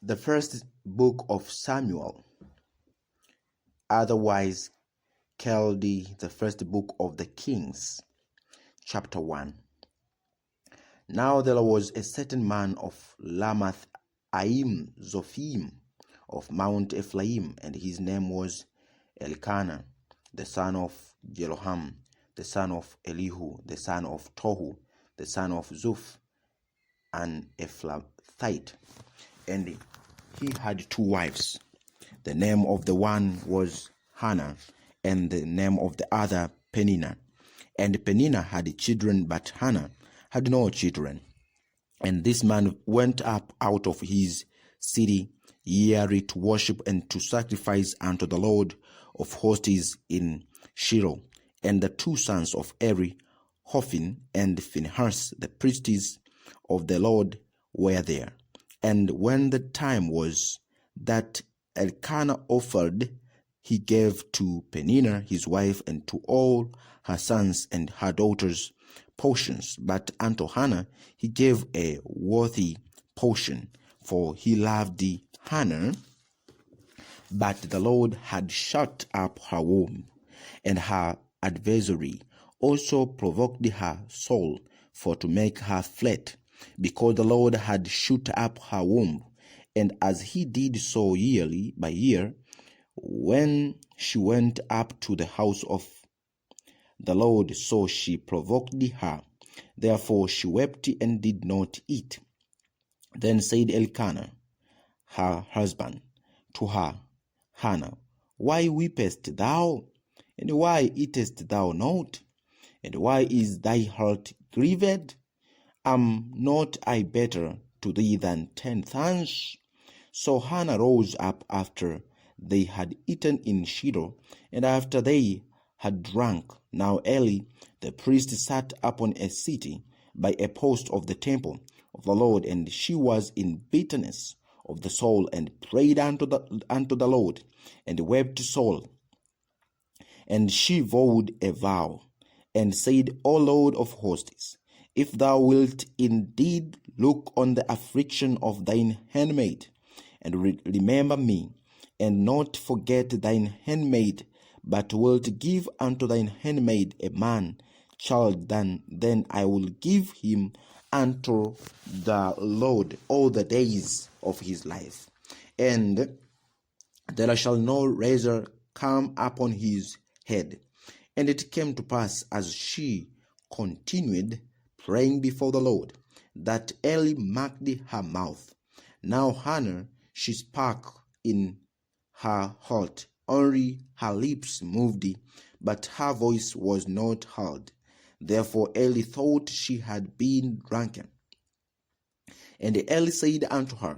The first book of Samuel, otherwise called the first book of the Kings, chapter 1. Now there was a certain man of Lamath Aim Zophim of Mount Ephraim, and his name was Elkanah, the son of Jeroham, the son of Elihu, the son of Tohu, the son of Zuph, an Ephrathite. And he had 2 wives. The name of the one was Hannah, and the name of the other Peninnah. And Peninnah had children, but Hannah had no children. And this man went up out of his city yearly to worship and to sacrifice unto the Lord of hosts in Shiloh. And the 2 sons of Eli, Hophni and Phinehas, the priests of the Lord, were there. And when the time was that Elkanah offered, he gave to Peninnah his wife and to all her sons and her daughters portions. But unto Hannah he gave a worthy portion, for he loved Hannah. But the Lord had shut up her womb, and her adversary also provoked her soul, for to make her fret, because the Lord had shut up her womb. And as he did so yearly by year, when she went up to the house of the Lord, so she provoked her. Therefore she wept and did not eat. Then said Elkanah, her husband, to her, Hannah, why weepest thou? And why eatest thou not? And why is thy heart grieved? Am not I better to thee than 10 sons? So Hannah rose up after they had eaten in Shiloh, and after they had drunk. Now Eli the priest sat upon a seat by a post of the temple of the Lord, and she was in bitterness of the soul, and prayed unto the Lord, and wept sore. And she vowed a vow, and said, O Lord of hosts, if thou wilt indeed look on the affliction of thine handmaid, and remember me, and not forget thine handmaid, but wilt give unto thine handmaid a man child, then I will give him unto the Lord all the days of his life, and there shall no razor come upon his head. And it came to pass, as she continued praying before the Lord, that Eli marked her mouth. Now Hannah, she spake in her heart, only her lips moved, but her voice was not heard. Therefore Eli thought she had been drunken. And Eli said unto her,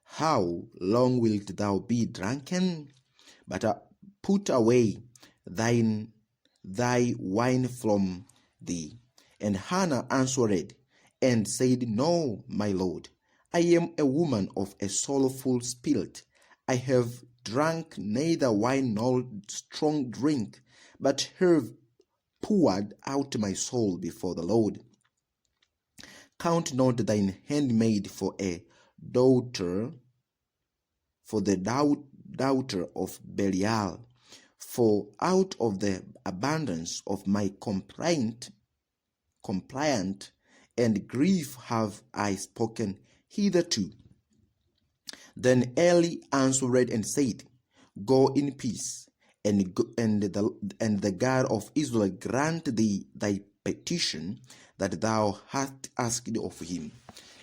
How long wilt thou be drunken? But put away thy wine from thee. And Hannah answered and said, No, my Lord, I am a woman of a sorrowful spirit. I have drunk neither wine nor strong drink, but have poured out my soul before the Lord. Count not thine handmaid for a daughter, for the daughter of Belial, for out of the abundance of my complaint and grief have I spoken hitherto. Then Eli answered and said, Go in peace, and the God of Israel grant thee thy petition that thou hast asked of him.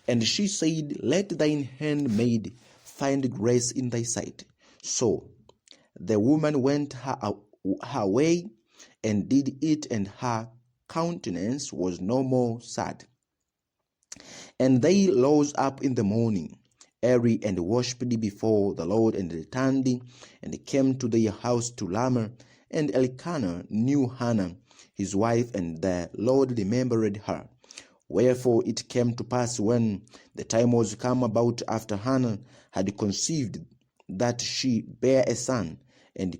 And she said, Let thine handmaid find grace in thy sight. So the woman went her way and did it, and her countenance was no more sad. And they rose up in the morning early and worshipped before the Lord, and returned and came to their house to Ramah. And Elkanah knew Hannah his wife, and the Lord remembered her. Wherefore it came to pass, when the time was come about after Hannah had conceived, that she bare a son, and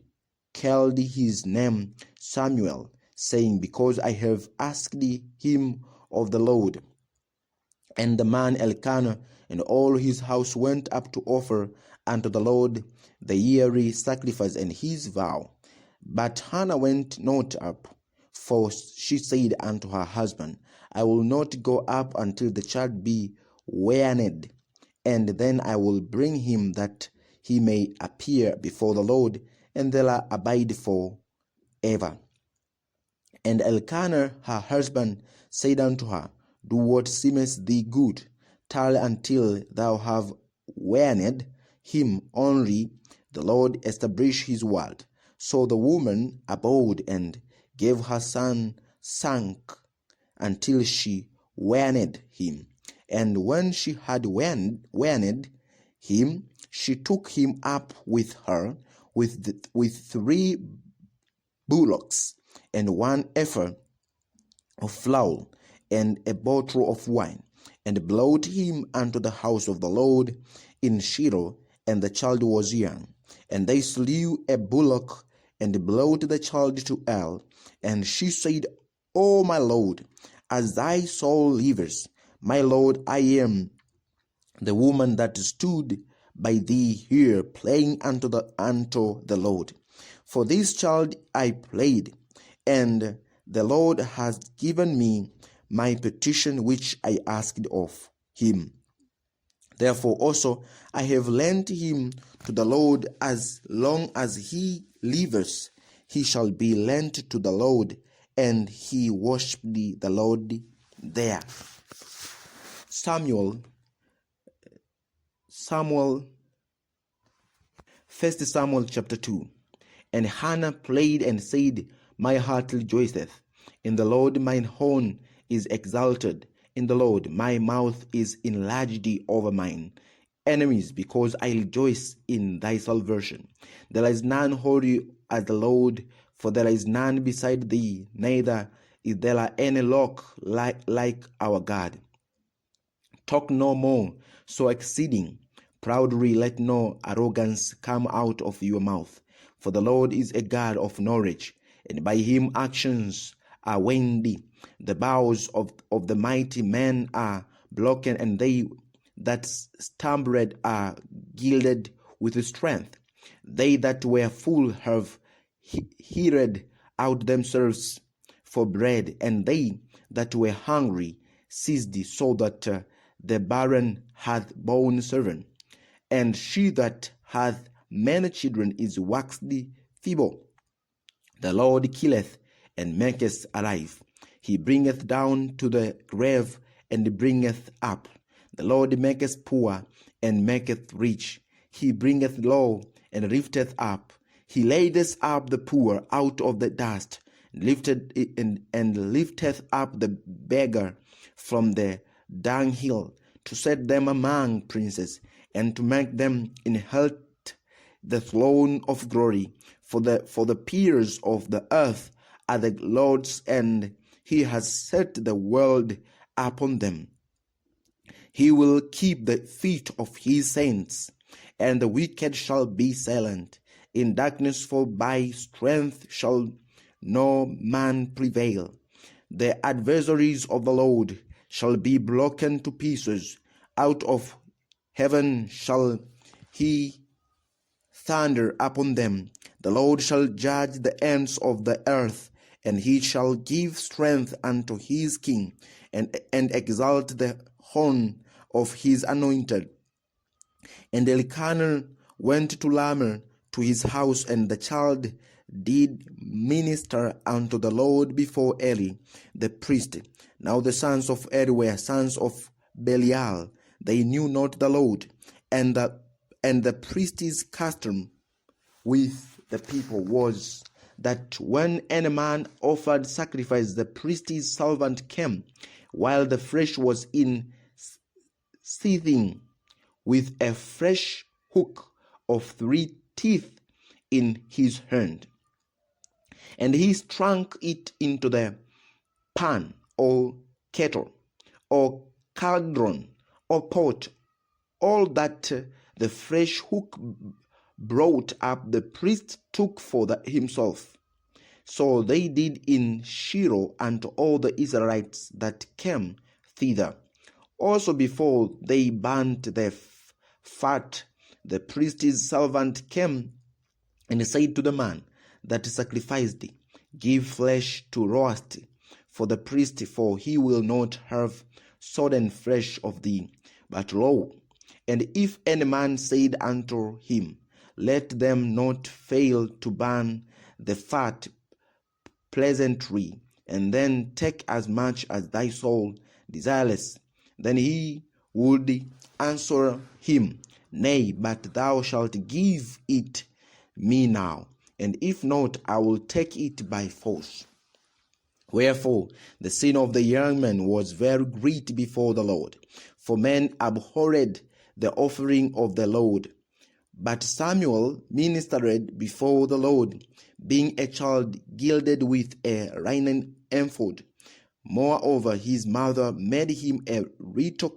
called his name Samuel, saying, Because I have asked him of the Lord. And the man Elkanah and all his house went up to offer unto the Lord the yearly sacrifice and his vow. But Hannah went not up, for she said unto her husband, I will not go up until the child be weaned, and then I will bring him that he may appear before the Lord, and there abide for ever. And Elkanah her husband said unto her, Do what seemeth thee good. Tarry until thou have weaned him only. The Lord establish his word. So the woman abode and gave her son sank until she weaned him. And when she had weaned him, she took him up with her with 3 bullocks and 1 ephah of flour and a bottle of wine, and brought him unto the house of the Lord in Shiloh, and the child was young. And they slew a bullock, and brought the child to Elle. And she said, O my Lord, as thy soul liveth, my Lord, I am the woman that stood by thee here, playing unto the Lord. For this child I played, and the Lord has given me my petition which I asked of him. Therefore also I have lent him to the Lord. As long as he liveth, he shall be lent to the Lord. And he worshipped the Lord there. Samuel, 1 Samuel chapter 2. And Hannah prayed and said, My heart rejoiceth in the Lord, mine horn is exalted in the Lord, my mouth is enlarged over mine enemies, because I rejoice in thy salvation. There is none holy as the Lord, for there is none beside thee, neither is there any rock like our God. Talk no more so exceeding proudly, let no arrogance come out of your mouth. For the Lord is a God of knowledge, and by him actions are windy. The bows of the mighty men are broken, and they that stumbled are gilded with strength. They that were full have hired out themselves for bread, and they that were hungry ceased, so that the barren hath borne children, and she that hath many children is waxed feeble. The Lord killeth and maketh alive. He bringeth down to the grave and bringeth up. The Lord maketh poor and maketh rich. He bringeth low and lifteth up. He laideth up the poor out of the dust, and lifteth up the beggar from the dunghill, to set them among princes, and to make them inherit the throne of glory. For the peers of the earth are the Lord's, and he has set the world upon them. He will keep the feet of his saints, and the wicked shall be silent in darkness, for by strength shall no man prevail. The adversaries of the Lord shall be broken to pieces. Out of heaven shall he thunder upon them. The Lord shall judge the ends of the earth, and he shall give strength unto his king, and exalt the horn of his anointed. And Elkanah went to Ramah to his house, and the child did minister unto the Lord before Eli the priest. Now the sons of Eli were sons of Belial. They knew not the Lord. And the priest's custom with the people was that when any man offered sacrifice, the priest's servant came while the flesh was in seething, with a fresh hook of 3 teeth in his hand, and he struck it into the pan or kettle or cauldron or pot. All that the fresh hook brought up, the priest took for himself. So they did in Shiloh unto all the Israelites that came thither. Also before they burnt the fat, the priest's servant came and said to the man that sacrificed, Give flesh to roast for the priest, for he will not have sodden flesh of thee, but raw. And if any man said unto him, Let them not fail to burn the fat pleasantly, and then take as much as thy soul desireth, then he would answer him, Nay, but thou shalt give it me now, and if not, I will take it by force. Wherefore the sin of the young man was very great before the Lord, for men abhorred the offering of the Lord. But Samuel ministered before the Lord, being a child gilded with a linen ephod. Moreover, his mother made him a little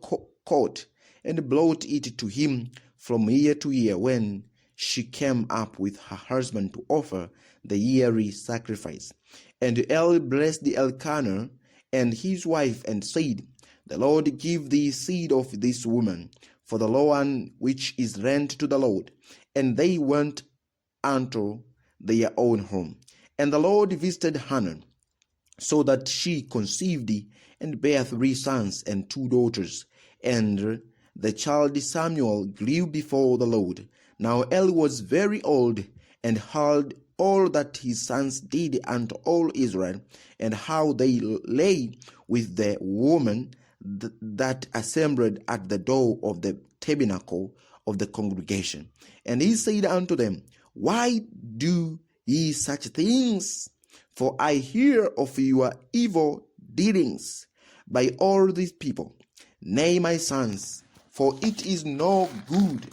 coat, and brought it to him from year to year when she came up with her husband to offer the yearly sacrifice. And Eli blessed Elkanah and his wife, and said, The Lord give thee seed of this woman, for the land which is rent to the Lord. And they went unto their own home. And the Lord visited Hannah, so that she conceived and bare 3 sons and 2 daughters. And the child Samuel grew before the Lord. Now Eli was very old, and heard all that his sons did unto all Israel, and how they lay with the woman that assembled at the door of the tabernacle of the congregation. And he said unto them, Why do ye such things? For I hear of your evil dealings by all these people. Nay, my sons, for it is no good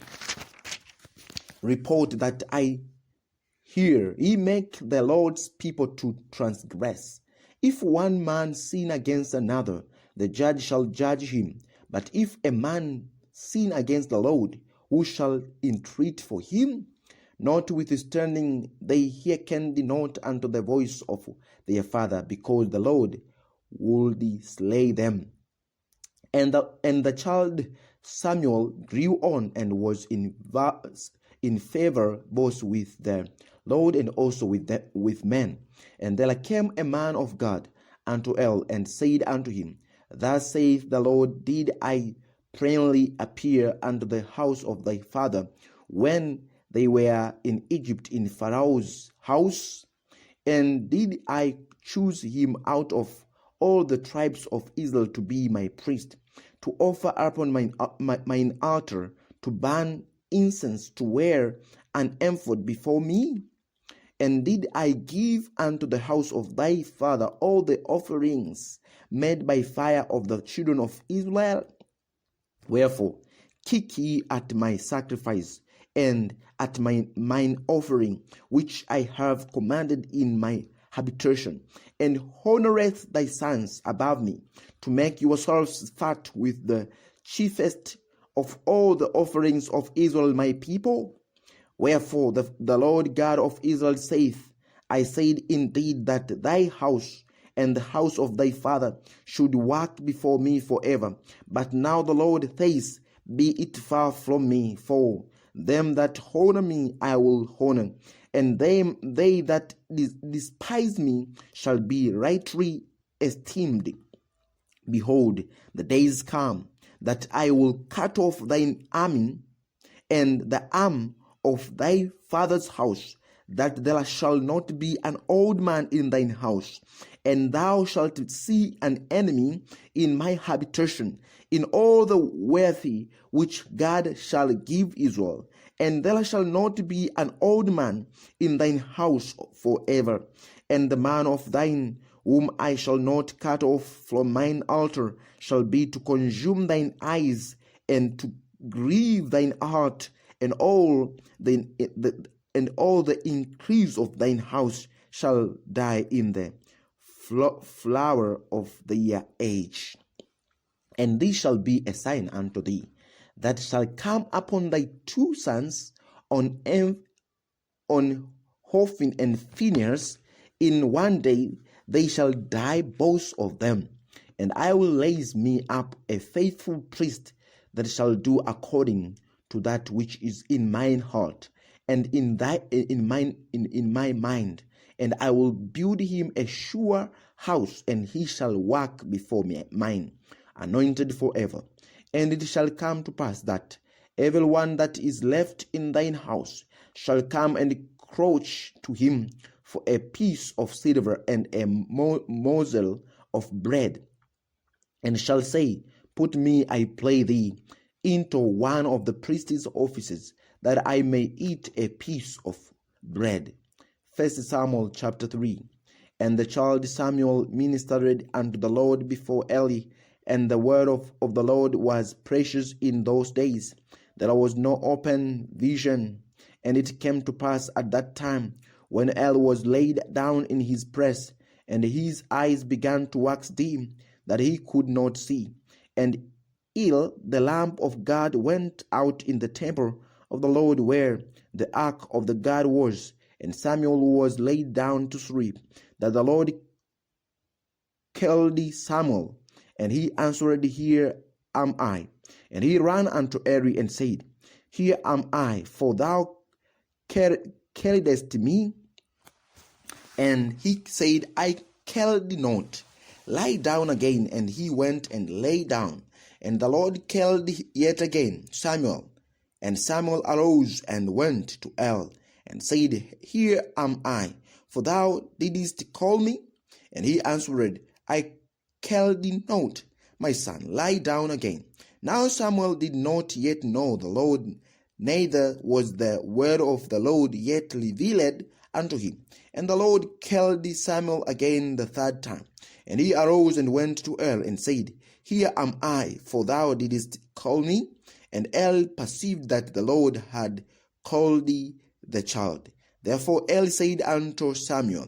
report that I hear. Ye make the Lord's people to transgress. If one man sin against another, the judge shall judge him. But if a man sin against the Lord, who shall entreat for him? Notwithstanding, they hearkened not unto the voice of their father, because the Lord would slay them. And the child Samuel grew on, and was in favor both with the Lord and also with men. And there came a man of God unto El, and said unto him, Thus saith the Lord, Did I plainly appear unto the house of thy father when they were in Egypt in Pharaoh's house? And did I choose him out of all the tribes of Israel to be my priest, to offer upon mine altar, to burn incense, to wear an ephod before me? And did I give unto the house of thy father all the offerings made by fire of the children of Israel? Wherefore, kick ye at my sacrifice, and at mine offering, which I have commanded in my habitation, and honoreth thy sons above me, to make yourselves fat with the chiefest of all the offerings of Israel my people? Wherefore the Lord God of Israel saith, I said indeed that thy house and the house of thy father should walk before me forever. But now the Lord saith, Be it far from me, for them that honor me I will honor, and they that despise me shall be rightly esteemed. Behold, the days come that I will cut off thine arm and the arm of thy father's house, that there shall not be an old man in thine house, and thou shalt see an enemy in my habitation, in all the wealthy which God shall give Israel. And there shall not be an old man in thine house forever. And the man of thine, whom I shall not cut off from mine altar, shall be to consume thine eyes, and to grieve thine heart, and all the increase of thine house shall die in the flower of their age. And this shall be a sign unto thee, that shall come upon thy 2 sons, on Hophni and Phinehas. In one day they shall die both of them, and I will raise me up a faithful priest that shall do according to that which is in mine heart and in my mind. And I will build him a sure house, and he shall walk before me, mine, anointed forever. And it shall come to pass that every one that is left in thine house shall come and crouch to him for a piece of silver and a morsel of bread, and shall say, Put me, I pray thee, into one of the priest's offices, that I may eat a piece of bread. 1 Samuel chapter 3. And the child Samuel ministered unto the Lord before Eli, and the word of the Lord was precious in those days. There was no open vision. And it came to pass at that time, when Eli was laid down in his press, and his eyes began to wax dim, that he could not see. And the lamp of God went out in the temple of the Lord, where the ark of the God was. And Samuel was laid down to sleep. That the Lord called Samuel, and he answered, Here am I. And he ran unto Eli and said, Here am I, for thou carriedest me. And he said, I carried thee not. Lie down again. And he went and lay down. And the Lord called yet again, Samuel. And Samuel arose and went to Eli, and said, Here am I, for thou didst call me. And he answered, I called thee not, my son, lie down again. Now Samuel did not yet know the Lord, neither was the word of the Lord yet revealed unto him. And the Lord called Samuel again the third time. And he arose and went to Eli, and said, Here am I, for thou didst call me. And Eli perceived that the Lord had called the child. Therefore Eli said unto Samuel,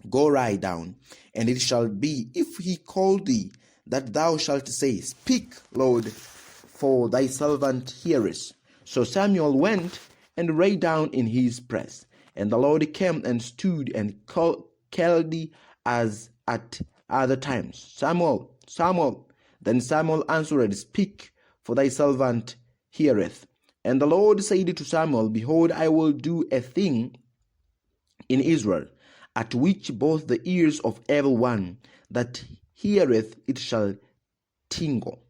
Go lie down, and it shall be, if he call thee, that thou shalt say, Speak, Lord, for thy servant heareth. So Samuel went and lay down in his press. And the Lord came and stood and called thee as at other times, Samuel, Samuel. Then Samuel answered, Speak, for thy servant heareth. And the Lord said to Samuel, Behold, I will do a thing in Israel, at which both the ears of every one that heareth it shall tingle.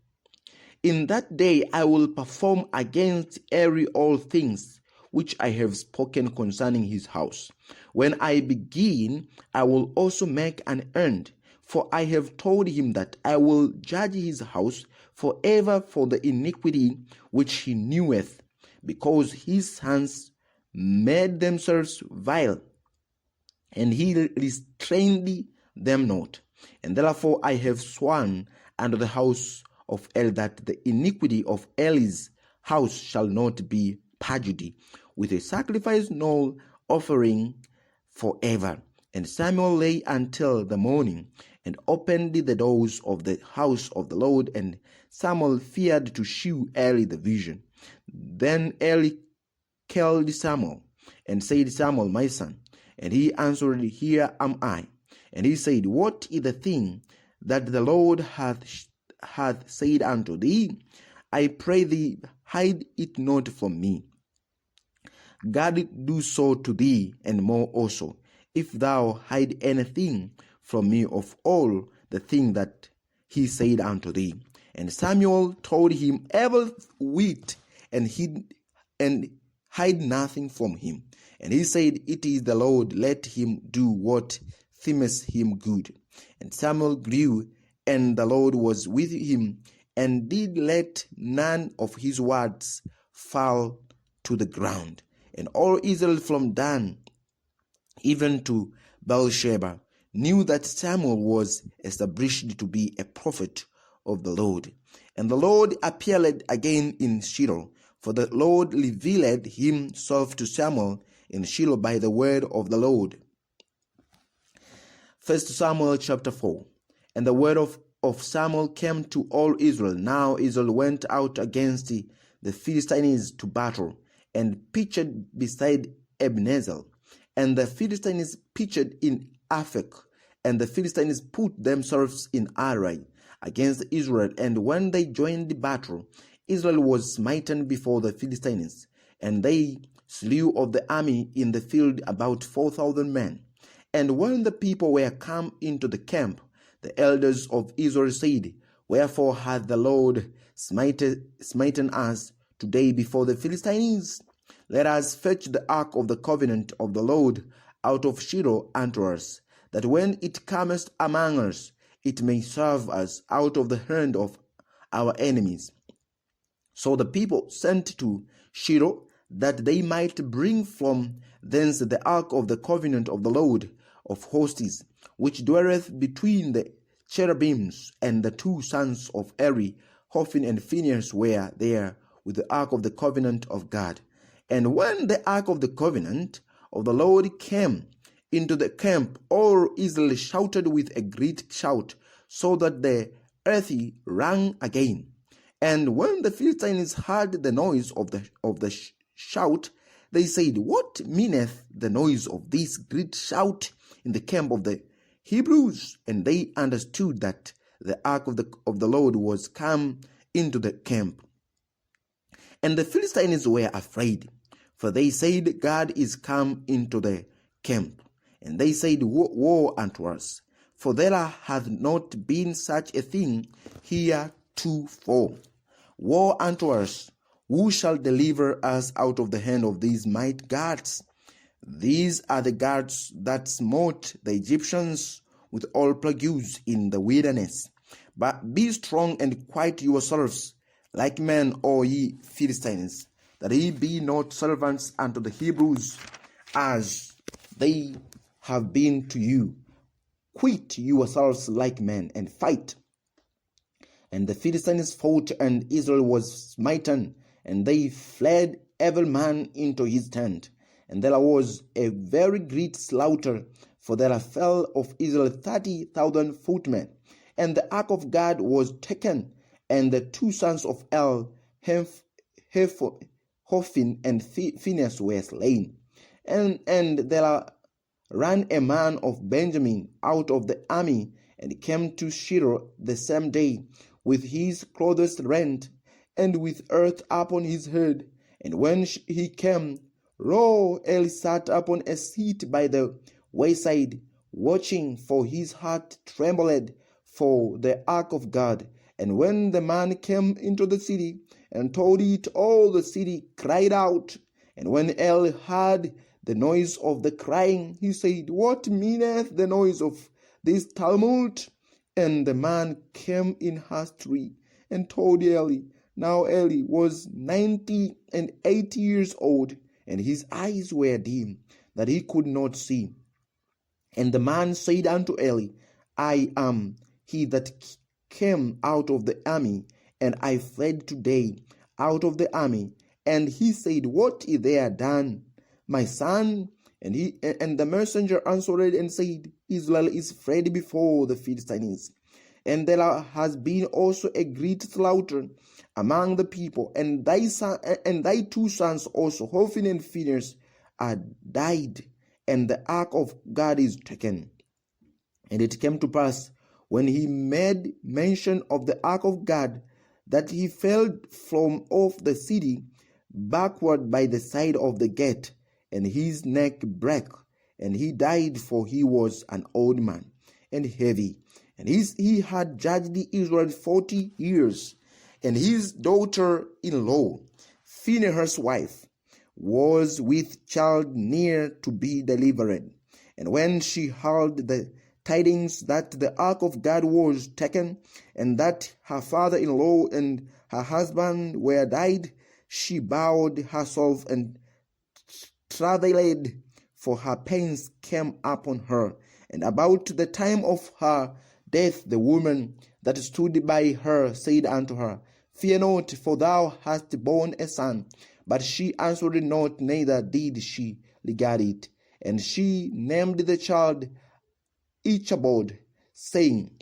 In that day I will perform against every all things which I have spoken concerning his house. When I begin, I will also make an end. For I have told him that I will judge his house forever for the iniquity which he kneweth, because his sons made themselves vile, and he restrained them not. And therefore I have sworn unto the house of Eli that the iniquity of Eli's house shall not be purged with a sacrifice nor offering forever. And Samuel lay until the morning, and opened the doors of the house of the Lord, and Samuel feared to shew Eli the vision. Then Eli called Samuel, and said, Samuel, my son. And he answered, Here am I. And he said, What is the thing that the Lord hath said unto thee? I pray thee, hide it not from me. God do so to thee, and more also, if thou hide anything from me of all the thing that he said unto thee. And Samuel told him every whit, and hide nothing from him. And he said, It is the Lord, let him do what seemeth him good. And Samuel grew, and the Lord was with him, and did let none of his words fall to the ground. And all Israel from Dan even to Beersheba knew that Samuel was established to be a prophet of the Lord. And the Lord appeared again in Shiloh, for the Lord revealed himself to Samuel in Shiloh by the word of the Lord. 1 Samuel chapter 4. And the word of Samuel came to all Israel. Now Israel went out against the Philistines to battle, and pitched beside Ebenezer. And the Philistines pitched in Aphek, And the Philistines put themselves in array against Israel, and when they joined the battle, Israel was smitten before the Philistines, and they slew of the army in the field about 4,000 men. And when the people were come into the camp, the elders of Israel said, Wherefore hath the Lord smitten us today before the Philistines? Let us fetch the ark of the covenant of the Lord out of Shiloh unto us, that when it cometh among us, it may serve us out of the hand of our enemies. So the people sent to Shiloh, that they might bring from thence the ark of the covenant of the Lord of hosts, which dwelleth between the cherubims. And the two sons of Eli, Hophni and Phinehas, were there with the ark of the covenant of God. And when the ark of the covenant of the Lord came into the camp, all Israel shouted with a great shout, so that the earth rang again. And when the Philistines heard the noise of the shout, they said, What meaneth the noise of this great shout in the camp of the Hebrews? And they understood that the ark of the Lord was come into the camp. And the Philistines were afraid, for they said, God is come into the camp. And they said, Woe unto us, for there hath not been such a thing heretofore. Woe unto us, who shall deliver us out of the hand of these mighty gods? These are the gods that smote the Egyptians with all plagues in the wilderness. But be strong and quiet yourselves, like men, O ye Philistines, that ye be not servants unto the Hebrews, as they have been to you. Quit yourselves like men, and fight. And the Philistines fought, and Israel was smitten, and they fled every man into his tent. And there was a very great slaughter, for there fell of Israel 30,000 footmen. And the ark of God was taken, and the two sons of Eli, Hophni and Phinehas, were slain. And there ran a man of Benjamin out of the army, and came to Shiloh the same day, with his clothes rent, and with earth upon his head. And when he came, lo, Eli sat upon a seat by the wayside, watching, for his heart trembled for the ark of God. And when the man came into the city, and told it, all the city cried out. And when Eli heard the noise of the crying, he said, What meaneth the noise of this tumult? And the man came in hastily, and told Eli. Now Eli was 90 and 80 years old, and his eyes were dim, that he could not see. And the man said unto Eli, I am he that came out of the army, and I fled today out of the army. And he said, What is there done, my son? And the messenger answered and said, Israel is fled before the Philistines, and there has been also a great slaughter among the people, and thy two sons also, Hophni and Phinehas, are died, and the ark of God is taken. And it came to pass, when he made mention of the ark of God, that he fell from off the city backward by the side of the gate, and his neck brake, and he died, for he was an old man and heavy. And he had judged Israel 40 years. And his daughter-in-law, Phinehas' wife, was with child near to be delivered. And when she heard the tidings that the ark of God was taken, and that her father-in-law and her husband were died, she bowed herself and travailed, for her pains came upon her. And about the time of her death, the woman that stood by her said unto her, Fear not, for thou hast borne a son. But she answered not, neither did she regard it. And she named the child Ichabod, saying,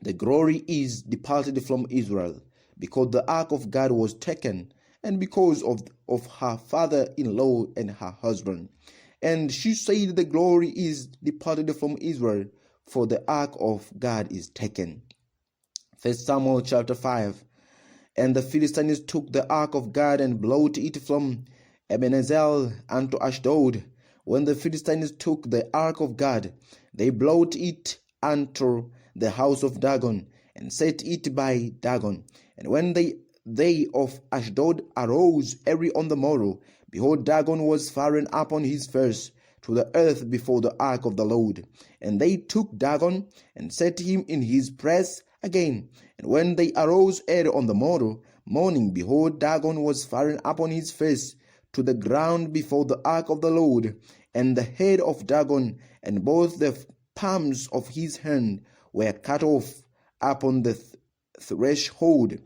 The glory is departed from Israel, because the ark of God was taken, and because of her father-in-law and her husband. And she said, The glory is departed from Israel, for the ark of God is taken. 1 Samuel chapter 5. And the Philistines took the ark of God and brought it from Ebenezer unto Ashdod. When the Philistines took the ark of God, they brought it unto the house of Dagon, and set it by Dagon. And when they of Ashdod arose early on the morrow, behold, Dagon was fallen upon his face to the earth before the ark of the Lord. And they took Dagon and set him in his place again. And when they arose early on the morning, behold, Dagon was fallen upon his face to the ground before the ark of the Lord. And the head of Dagon and both the palms of his hand were cut off upon the threshold.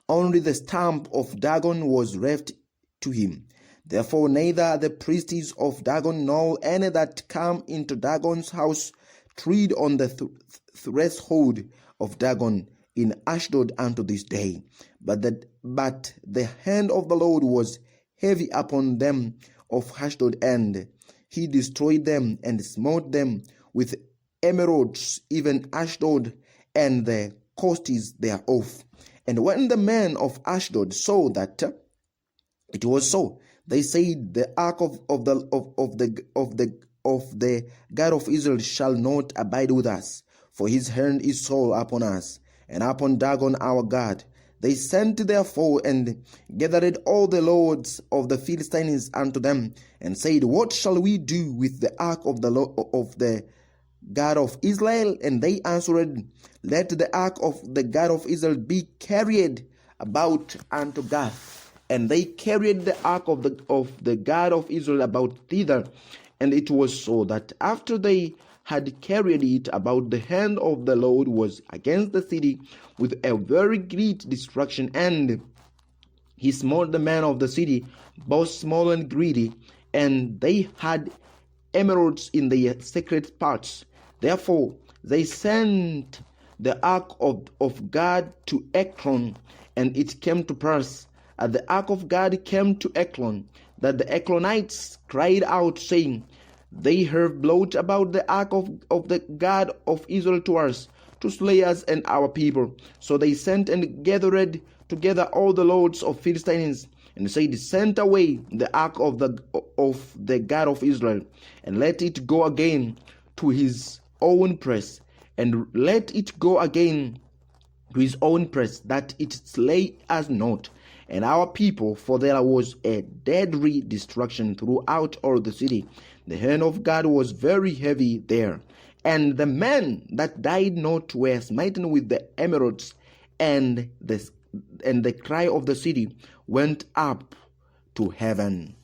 Only the stump of Dagon was left to him. Therefore neither the priests of Dagon nor any that come into Dagon's house tread on the threshold of Dagon in Ashdod unto this day. But the hand of the Lord was heavy upon them of Ashdod, and he destroyed them and smote them with emerods, even Ashdod and the coasts thereof. And when the men of Ashdod saw that it was so, they said, the ark of the God of Israel shall not abide with us, for his hand is sore upon us, and upon Dagon our God. They sent therefore and gathered all the lords of the Philistines unto them, and said, What shall we do with the ark of the God of Israel? And they answered, Let the ark of the God of Israel be carried about unto Gath. And they carried the ark of the God of Israel about thither. And it was so that after they had carried it about, the hand of the Lord was against the city with a very great destruction, and he smote the men of the city, both small and greedy, and they had emeralds in their secret parts. Therefore they sent the ark of God to Ekron, and it came to pass, as the ark of God came to Ekron, that the Ekronites cried out, saying, They have brought about the ark of the God of Israel to us, to slay us and our people. So they sent and gathered together all the lords of Philistines, and said, Send away the ark of the God of Israel, and let it go again to his own place, and let it go again to his own place, that it slay us not and our people, for there was a deadly destruction throughout all the city. The hand of God was very heavy there, and the men that died not were smitten with the emeralds, and the cry of the city went up to heaven.